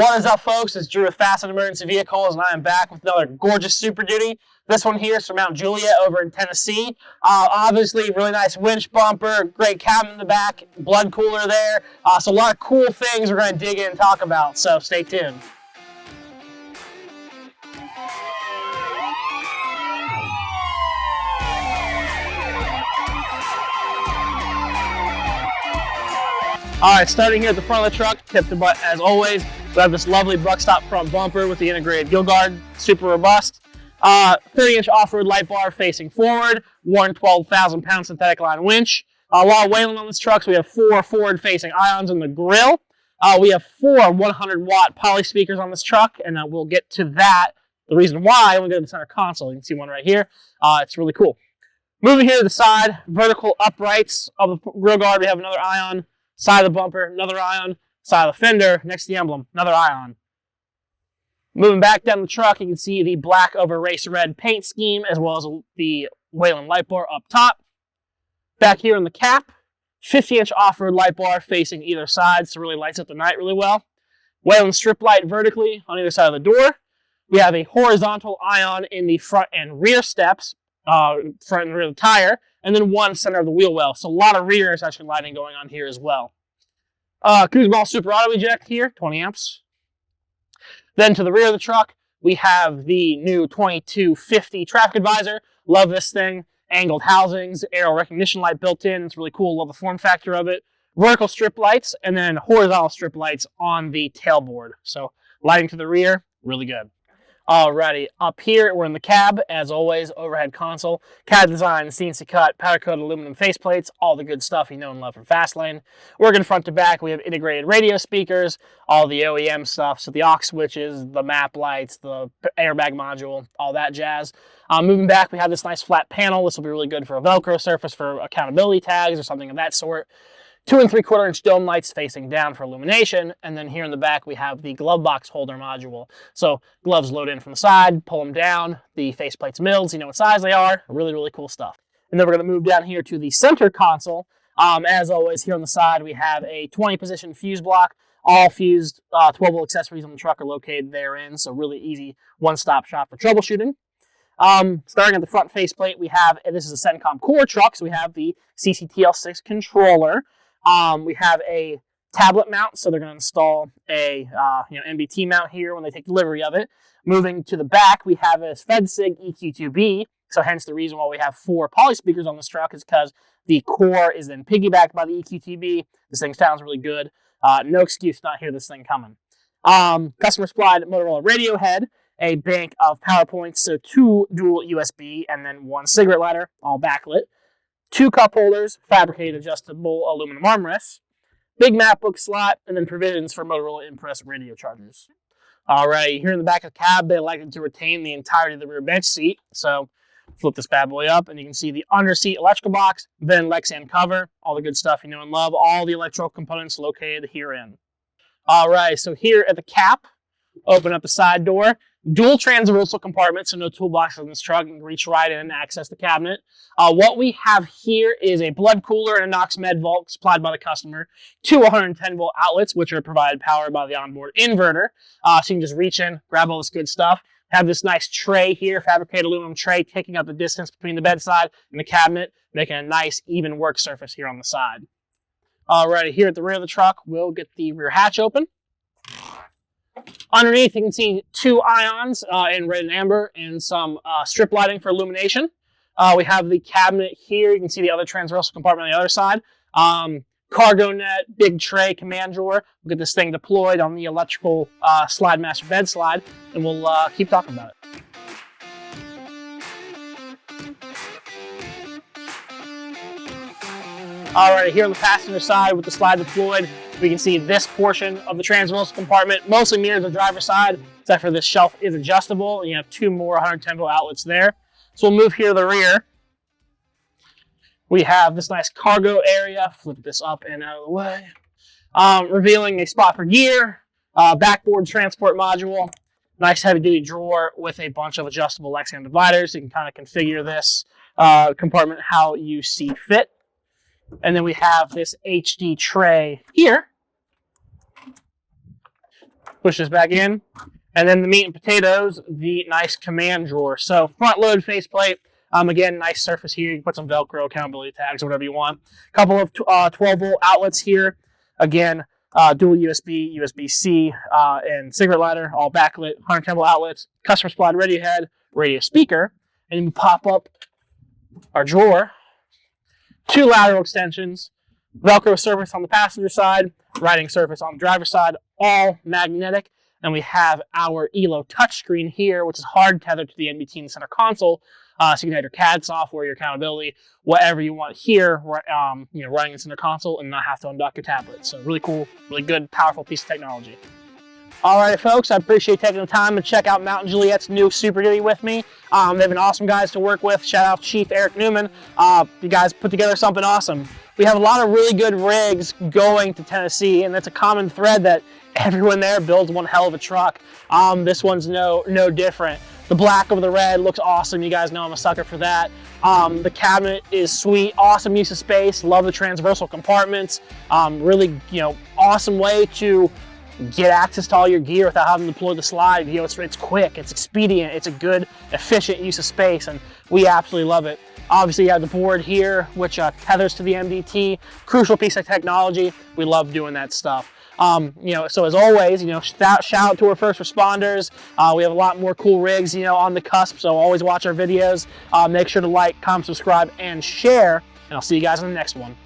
What is up, folks? It's Drew with FastLane Emergency Vehicles, and I am back with another gorgeous Super Duty. This one here is from Mount Juliet over in Tennessee. Obviously, really nice winch bumper, great cabin in the back, blood cooler there. So a lot of cool things we're going to dig in and talk about, so stay tuned. Alright, starting here at the front of the truck, tip to butt as always. We have this lovely Buckstop front bumper with the integrated gill guard, super robust. 30-inch off-road light bar facing forward, 112,000-pound synthetic line winch. A lot of Whelen on this truck, so we have 4 forward-facing ions in the grill. We have 4 100-watt poly speakers on this truck, and we'll get to that. The reason why, when we go to the center console, you can see one right here. It's really cool. Moving here to the side, vertical uprights of the grill guard, we have another ion. Side of the bumper, another ion. Side of the fender, next to the emblem, another ion. Moving back down the truck, you can see the black over race red paint scheme, as well as the Whelen light bar up top. Back here in the cap, 50-inch off-road light bar facing either side, so it really lights up the night really well. Whelen strip light vertically on either side of the door. We have a horizontal ion in the front and rear steps, front and rear of the tire, and then one center of the wheel well. So a lot of rear intersection lighting going on here as well. Cruise ball super auto eject here, 20 amps. Then to the rear of the truck, we have the new 2250 traffic advisor. Love this thing. Angled housings, aerial recognition light built in. It's really cool. Love the form factor of it. Vertical strip lights, and then horizontal strip lights on the tailboard. So lighting to the rear, really good. Alrighty, up here, we're in the cab, as always, overhead console, CAD design, CNC cut, powder coated aluminum faceplates, all the good stuff you know and love from FastLane. Working front to back, we have integrated radio speakers, all the OEM stuff, so the aux switches, the map lights, the airbag module, all that jazz. Moving back, we have this nice flat panel. This will be really good for a Velcro surface for accountability tags or something of that sort. 2 3/4-inch dome lights facing down for illumination, and then here in the back we have the glove box holder module. So gloves load in from the side, pull them down, the faceplates milled, so you know what size they are. Really, really cool stuff. And then we're going to move down here to the center console. As always, here on the side we have a 20-position fuse block. All fused 12-volt accessories on the truck are located therein, so really easy one-stop shop for troubleshooting. Starting at the front faceplate, we have, and this is a CENTCOM core truck, so we have the CCTL6 controller. We have a tablet mount, so they're going to install a NBT mount here when they take delivery of it. Moving to the back, we have a FedSig EQ2B, so hence the reason why we have 4 poly speakers on this truck is because the core is then piggybacked by the EQ2B. This thing sounds really good. No excuse not hear this thing coming. Customer supplied Motorola radio head, a bank of power points, so 2 dual USB, and then 1 cigarette lighter, all backlit. 2 cup holders, fabricated adjustable aluminum armrests, big MacBook slot, and then provisions for Motorola Impress radio chargers. Alright, here in the back of the cab, they elected to retain the entirety of the rear bench seat. So flip this bad boy up, and you can see the under-seat electrical box, then Lexan cover, all the good stuff you know and love, all the electrical components located herein. Alright, so here at the cap, open up the side door. Dual transversal compartment, so no toolbox on this truck. You can reach right in and access the cabinet. What we have here is a blood cooler and a Knox Med Vault supplied by the customer. 2 110-volt outlets, which are provided power by the onboard inverter. So you can just reach in, grab all this good stuff. Have this nice tray here, fabricated aluminum tray, taking up the distance between the bedside and the cabinet, making a nice, even work surface here on the side. Alrighty, here at the rear of the truck, we'll get the rear hatch open. Underneath, you can see 2 ions in red and amber and some strip lighting for illumination. We have the cabinet here. You can see the other transversal compartment on the other side. Cargo net, big tray, command drawer. We'll get this thing deployed on the electrical slide master bed slide, and we'll keep talking about it. Alright, here on the passenger side with the slide deployed, we can see this portion of the transversal compartment, mostly mirrors the driver's side, except for this shelf is adjustable, and you have 2 more 110-volt outlets there. So we'll move here to the rear. We have this nice cargo area. Flip this up and out of the way. Revealing a spot for gear, backboard transport module, nice heavy-duty drawer with a bunch of adjustable Lexan dividers. You can kind of configure this compartment how you see fit. And then we have this HD tray here. Push this back in. And then the meat and potatoes, the nice command drawer. So front load faceplate. Again, nice surface here. You can put some Velcro, accountability tags, or whatever you want. Couple of 12-volt outlets here. Again, dual USB, USB-C, and cigarette lighter, all backlit, 110-volt outlets, customer supplied radio head, radio speaker, and we pop up our drawer. 2 lateral extensions, Velcro surface on the passenger side, writing surface on the driver's side, all magnetic. And we have our ELO touchscreen here, which is hard tethered to the NBT in the center console. So you can have your CAD software, your accountability, whatever you want here, running in the center console and not have to undock your tablet. So really cool, really good, powerful piece of technology. All right, folks, I appreciate taking the time to check out Mount and Juliet's new Super Duty with me. They've been awesome guys to work with. Shout out Chief Eric Newman. You guys put together something awesome. We have a lot of really good rigs going to Tennessee, and that's a common thread that everyone there builds one hell of a truck. This one's no different. The black over the red looks awesome. You guys know I'm a sucker for that. The cabinet is sweet, awesome use of space. Love the transversal compartments. Really, awesome way to get access to all your gear without having to deploy the slide. It's quick, it's expedient, it's a good, efficient use of space, and we absolutely love it. Obviously, you have the board here, which tethers to the MDT. Crucial piece of technology. We love doing that stuff. So as always, shout out to our first responders. We have a lot more cool rigs, on the cusp. So always watch our videos. Make sure to like, comment, subscribe, and share. And I'll see you guys in the next one.